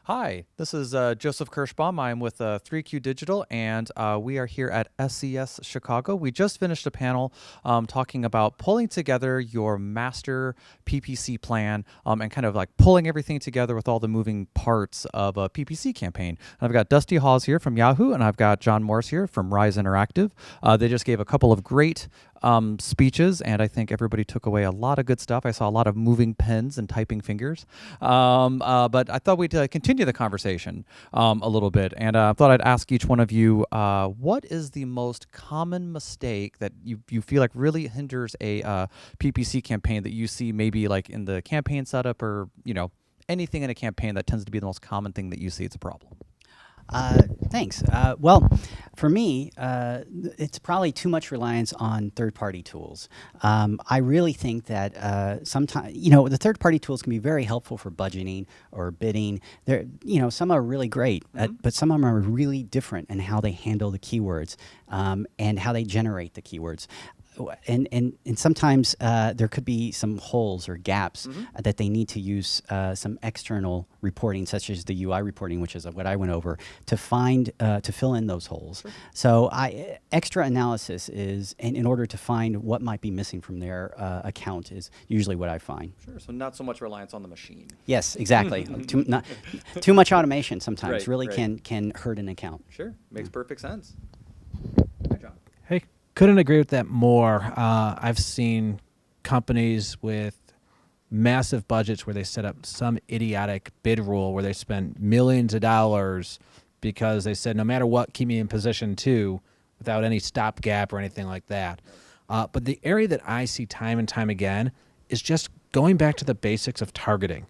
Hi, this is Joseph Kirschbaum. I'm with 3Q Digital, and we are here at SCS Chicago. We just finished a panel talking about pulling together your master PPC plan and kind of like pulling everything together with all the moving parts of a PPC campaign. And I've got Dusty Haws here from Yahoo, and I've got Jon Morris here from Rise Interactive. They just gave a couple of great speeches, and I think everybody took away a lot of good stuff. I saw a lot of moving pens and typing fingers. But I thought we'd continue the conversation a little bit, and I thought I'd ask each one of you, what is the most common mistake that you feel like really hinders a PPC campaign that you see maybe like in the campaign setup or, anything in a campaign that tends to be the most common thing that you see it's a problem? Thanks. Well, for me, it's probably too much reliance on third-party tools. I really think that sometimes, the third-party tools can be very helpful for budgeting or bidding. They're, some are really great, but some of them are really different in how they handle the keywords and how they generate the keywords. And sometimes there could be some holes or gaps that they need to use some external reporting, such as the UI reporting, which is what I went over, to find to fill in those holes. Sure. So extra analysis is, in order to find what might be missing from their account, is usually what I find. Sure. So not so much reliance on the machine. Yes, exactly. Too much automation sometimes really can hurt an account. Sure. Makes perfect sense. Hi, John. Hey, couldn't agree with that more. I've seen companies with massive budgets where they set up some idiotic bid rule where they spend millions of dollars because they said, no matter what, keep me in position 2 without any stopgap or anything like that. But the area that I see time and time again is just going back to the basics of targeting.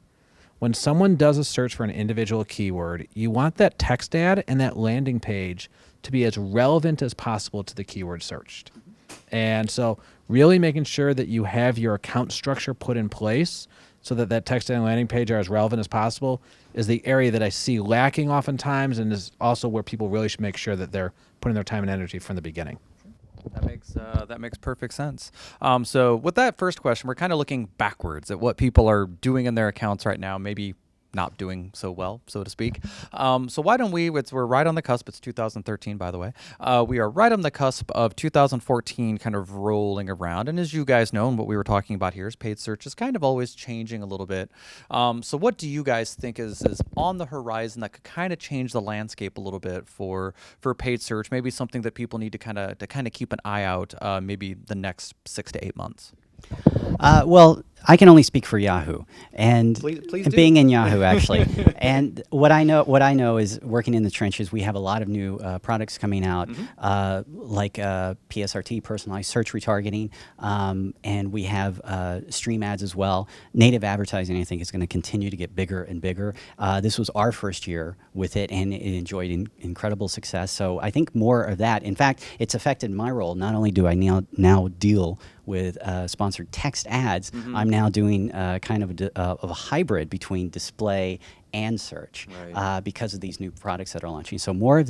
When someone does a search for an individual keyword, you want that text ad and that landing page to be as relevant as possible to the keyword searched. And so really making sure that you have your account structure put in place so that that text and landing page are as relevant as possible is the area that I see lacking oftentimes, and is also where people really should make sure that they're putting their time and energy from the beginning. That makes perfect sense. So with that first question, we're kind of looking backwards at what people are doing in their accounts right now, maybe not doing so well, so to speak. So why don't we're right on the cusp. It's 2013, by the way. We are right on the cusp of 2014 kind of rolling around. And as you guys know, and what we were talking about here is paid search is kind of always changing a little bit. So what do you guys think is on the horizon that could kind of change the landscape a little bit for paid search? Maybe something that people need to kind of keep an eye out maybe the next 6 to 8 months. Well, I can only speak for Yahoo, and please being in Yahoo actually. And what I know is working in the trenches. We have a lot of new products coming out, like PSRT, personalized search retargeting, and we have stream ads as well. Native advertising, I think, is going to continue to get bigger and bigger. This was our first year with it, and it enjoyed incredible success. So I think more of that. In fact, it's affected my role. Not only do I now deal with sponsored text ads, I'm now doing kind of a hybrid between display and search because of these new products that are launching. So more of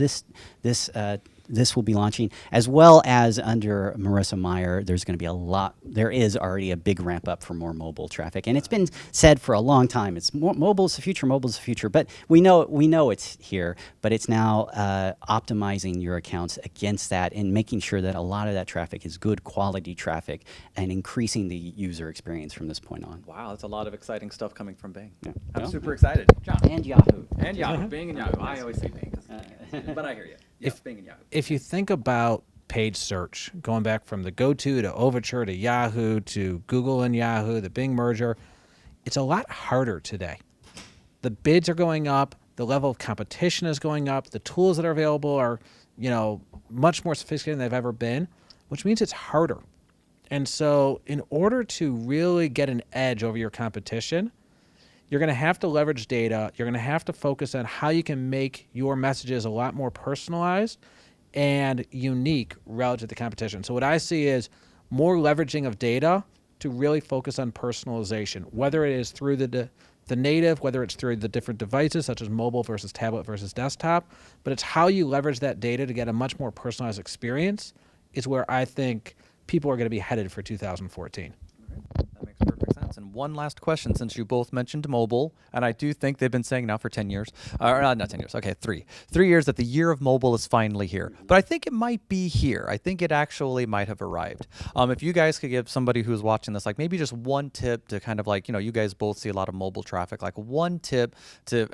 this will be launching, as well as under Marissa Meyer. There's going to be a lot. There is already a big ramp up for more mobile traffic, and it's been said for a long time. It's mobile's the future. Mobile's the future. But we know it's here. But it's now optimizing your accounts against that and making sure that a lot of that traffic is good quality traffic and increasing the user experience from this point on. Wow, that's a lot of exciting stuff coming from Bing. Yeah. I'm super excited. John. And Yahoo. And Yahoo. Bing and Yahoo. I always say Bing, but I hear you. Bing and Yahoo. If you think about paid search, going back from the GoTo to Overture to Yahoo to Google and Yahoo, the Bing merger, it's a lot harder today. The bids are going up, the level of competition is going up, the tools that are available are, much more sophisticated than they've ever been, which means it's harder. And so in order to really get an edge over your competition, you're going to have to leverage data. You're going to have to focus on how you can make your messages a lot more personalized and unique relative to the competition. So what I see is more leveraging of data to really focus on personalization, whether it is through the native, whether it's through the different devices, such as mobile versus tablet versus desktop, but it's how you leverage that data to get a much more personalized experience is where I think people are going to be headed for 2014. That makes perfect sense. thoughts. And one last question, since you both mentioned mobile, and I do think they've been saying now for 10 years, or not 10 years, okay, 3 years, that the year of mobile is finally here. But I think it might be here. I think it actually might have arrived. If you guys could give somebody who's watching this, like maybe just one tip to kind of like, you guys both see a lot of mobile traffic, like one tip to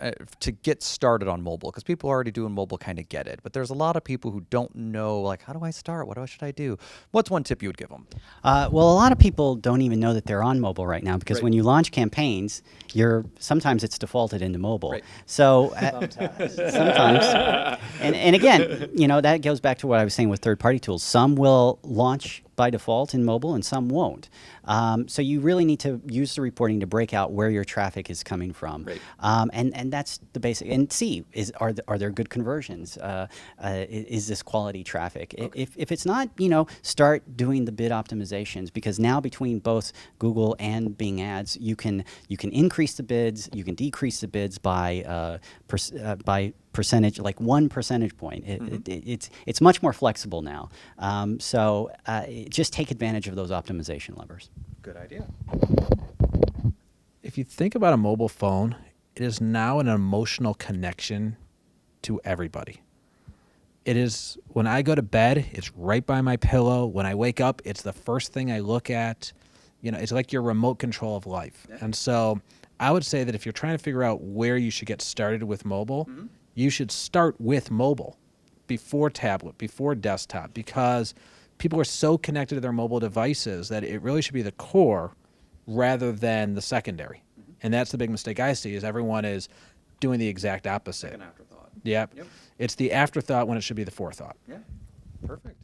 get started on mobile, because people already doing mobile kind of get it. But there's a lot of people who don't know, like, how do I start? What should I do? What's one tip you would give them? Well, a lot of people don't even know that they're on mobile right now, because Right. when you launch campaigns, sometimes it's defaulted into mobile. Right. So sometimes, and again, that goes back to what I was saying with third-party tools. Some will launch by default in mobile, and some won't. So you really need to use the reporting to break out where your traffic is coming from, Right. and that's the basic. And see, are there good conversions? Is this quality traffic? Okay. If it's not, start doing the bid optimizations, because now between both Google and Bing ads, you can increase the bids, you can decrease the bids by percentage, like 1 percentage point. It's much more flexible now. So just take advantage of those optimization levers. Good idea. If you think about a mobile phone, it is now an emotional connection to everybody. It is, when I go to bed, it's right by my pillow. When I wake up, it's the first thing I look at. It's like your remote control of life. Yeah. And so I would say that if you're trying to figure out where you should get started with mobile, you should start with mobile before tablet, before desktop, because people are so connected to their mobile devices that it really should be the core rather than the secondary. And that's the big mistake I see, is everyone is doing the exact opposite. Like an afterthought. Yep. It's the afterthought when it should be the forethought. Yeah. Perfect.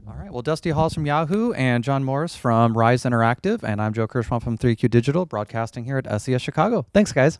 All right. Well, Dusty Haws from Yahoo and Jon Morris from Rise Interactive, and I'm Joe Kirschbaum from 3Q Digital, broadcasting here at SES Chicago. Thanks, guys.